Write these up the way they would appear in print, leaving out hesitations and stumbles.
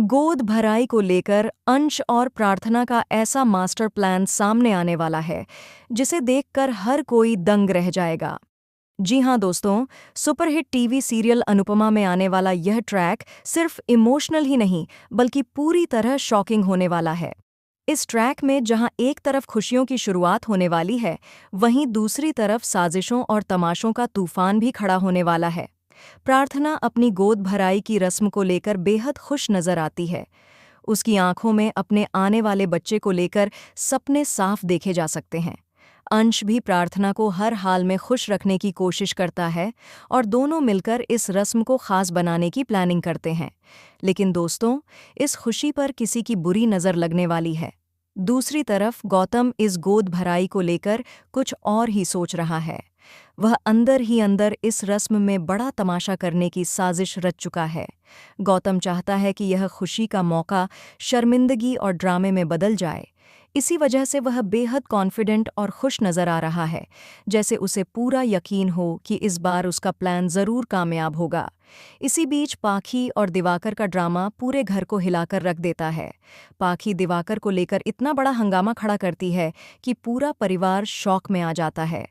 गोद भराई को लेकर अंश और प्रार्थना का ऐसा मास्टर प्लान सामने आने वाला है जिसे देखकर हर कोई दंग रह जाएगा। जी हाँ दोस्तों, सुपरहिट टीवी सीरियल अनुपमा में आने वाला यह ट्रैक सिर्फ इमोशनल ही नहीं बल्कि पूरी तरह शॉकिंग होने वाला है। इस ट्रैक में जहां एक तरफ खुशियों की शुरुआत होने वाली है, वहीं दूसरी तरफ साजिशों और तमाशों का तूफान भी खड़ा होने वाला है। प्रार्थना अपनी गोद भराई की रस्म को लेकर बेहद खुश नजर आती है। उसकी आंखों में अपने आने वाले बच्चे को लेकर सपने साफ देखे जा सकते हैं। अंश भी प्रार्थना को हर हाल में खुश रखने की कोशिश करता है और दोनों मिलकर इस रस्म को खास बनाने की प्लानिंग करते हैं। लेकिन दोस्तों, इस खुशी पर किसी की बुरी नज़र लगने वाली है। दूसरी तरफ गौतम इस गोद भराई को लेकर कुछ और ही सोच रहा है। वह अंदर ही अंदर इस रस्म में बड़ा तमाशा करने की साजिश रच चुका है। गौतम चाहता है कि यह खुशी का मौका शर्मिंदगी और ड्रामे में बदल जाए। इसी वजह से वह बेहद कॉन्फिडेंट और खुश नजर आ रहा है, जैसे उसे पूरा यकीन हो कि इस बार उसका प्लान जरूर कामयाब होगा। इसी बीच पाखी और दिवाकर का ड्रामा पूरे घर को हिलाकर रख देता है। पाखी दिवाकर को लेकर इतना बड़ा हंगामा खड़ा करती है कि पूरा परिवार शॉक में आ जाता है।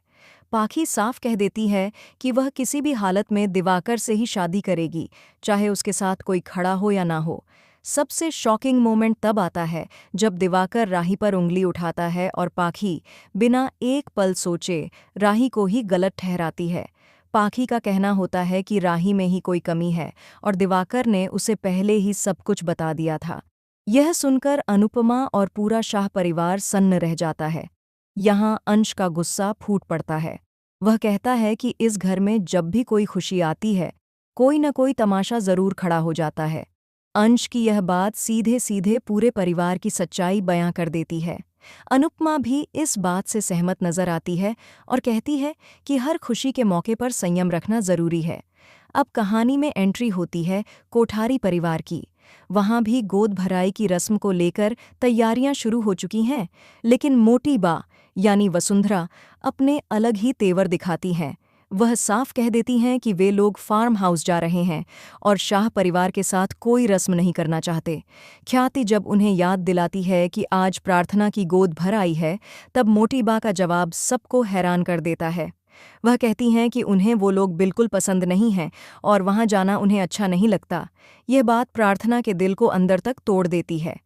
पाखी साफ कह देती है कि वह किसी भी हालत में दिवाकर से ही शादी करेगी, चाहे उसके साथ कोई खड़ा हो या ना हो। सबसे शॉकिंग मोमेंट तब आता है जब दिवाकर राही पर उंगली उठाता है और पाखी बिना एक पल सोचे राही को ही गलत ठहराती है। पाखी का कहना होता है कि राही में ही कोई कमी है और दिवाकर ने उसे पहले ही सब कुछ बता दिया था। यह सुनकर अनुपमा और पूरा शाह परिवार सन्न रह जाता है। यहाँ अंश का गुस्सा फूट पड़ता है। वह कहता है कि इस घर में जब भी कोई खुशी आती है, कोई न कोई तमाशा जरूर खड़ा हो जाता है। अंश की यह बात सीधे सीधे पूरे परिवार की सच्चाई बयां कर देती है। अनुपमा भी इस बात से सहमत नजर आती है और कहती है कि हर खुशी के मौके पर संयम रखना जरूरी है। अब कहानी में एंट्री होती है कोठारी परिवार की। वहां भी गोद भराई की रस्म को लेकर तैयारियां शुरू हो चुकी हैं, लेकिन मोटी बा यानी वसुंधरा अपने अलग ही तेवर दिखाती हैं। वह साफ कह देती हैं कि वे लोग फार्म हाउस जा रहे हैं और शाह परिवार के साथ कोई रस्म नहीं करना चाहते। ख्याति जब उन्हें याद दिलाती है कि आज प्रार्थना की गोद भर आई है, तब मोटी बा का जवाब सबको हैरान कर देता है। वह कहती हैं कि उन्हें वो लोग बिल्कुल पसंद नहीं हैं और वहां जाना उन्हें अच्छा नहीं लगता। यह बात प्रार्थना के दिल को अंदर तक तोड़ देती है।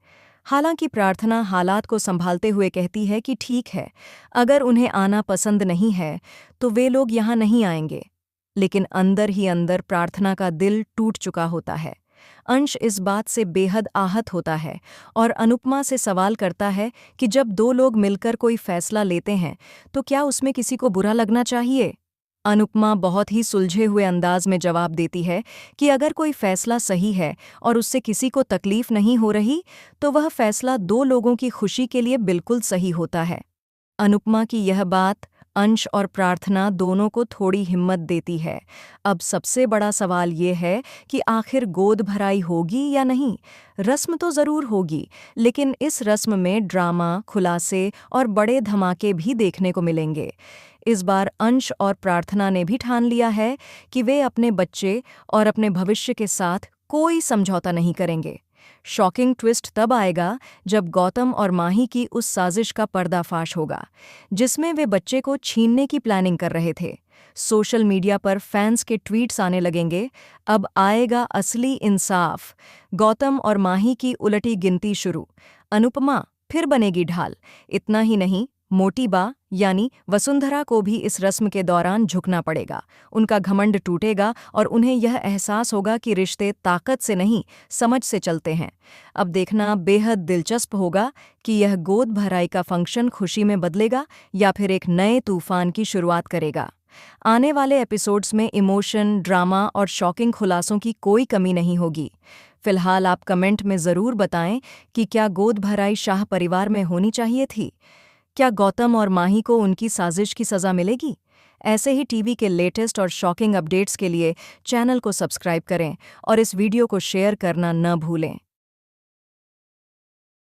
हालांकि प्रार्थना हालात को संभालते हुए कहती है कि ठीक है, अगर उन्हें आना पसंद नहीं है तो वे लोग यहाँ नहीं आएंगे। लेकिन अंदर ही अंदर प्रार्थना का दिल टूट चुका होता है। अंश इस बात से बेहद आहत होता है और अनुपमा से सवाल करता है कि जब दो लोग मिलकर कोई फैसला लेते हैं तो क्या उसमें किसी को बुरा लगना चाहिए। अनुपमा बहुत ही सुलझे हुए अंदाज में जवाब देती है कि अगर कोई फैसला सही है और उससे किसी को तकलीफ नहीं हो रही, तो वह फैसला दो लोगों की खुशी के लिए बिल्कुल सही होता है। अनुपमा की यह बात अंश और प्रार्थना दोनों को थोड़ी हिम्मत देती है। अब सबसे बड़ा सवाल ये है कि आखिर गोद भराई होगी या नहीं। रस्म तो ज़रूर होगी, लेकिन इस रस्म में ड्रामा, खुलासे और बड़े धमाके भी देखने को मिलेंगे। इस बार अंश और प्रार्थना ने भी ठान लिया है कि वे अपने बच्चे और अपने भविष्य के साथ कोई समझौता नहीं करेंगे। शॉकिंग ट्विस्ट तब आएगा जब गौतम और माही की उस साजिश का पर्दाफाश होगा, जिसमें वे बच्चे को छीनने की प्लानिंग कर रहे थे। सोशल मीडिया पर फैंस के ट्वीट्स आने लगेंगे, अब आएगा असली इंसाफ। गौतम और माही की उलटी गिनती शुरू। अनुपमा फिर बनेगी ढाल। इतना ही नहीं, मोटी बा यानी वसुंधरा को भी इस रस्म के दौरान झुकना पड़ेगा। उनका घमंड टूटेगा और उन्हें यह एहसास होगा कि रिश्ते ताकत से नहीं, समझ से चलते हैं। अब देखना बेहद दिलचस्प होगा कि यह गोद भराई का फंक्शन खुशी में बदलेगा या फिर एक नए तूफान की शुरुआत करेगा। आने वाले एपिसोड्स में इमोशन, ड्रामा और शॉकिंग खुलासों की कोई कमी नहीं होगी। फिलहाल आप कमेंट में ज़रूर बताएं कि क्या गोद भराई शाह परिवार में होनी चाहिए थी। क्या गौतम और माही को उनकी साजिश की सज़ा मिलेगी? ऐसे ही टीवी के लेटेस्ट और शॉकिंग अपडेट्स के लिए चैनल को सब्सक्राइब करें और इस वीडियो को शेयर करना न भूलें।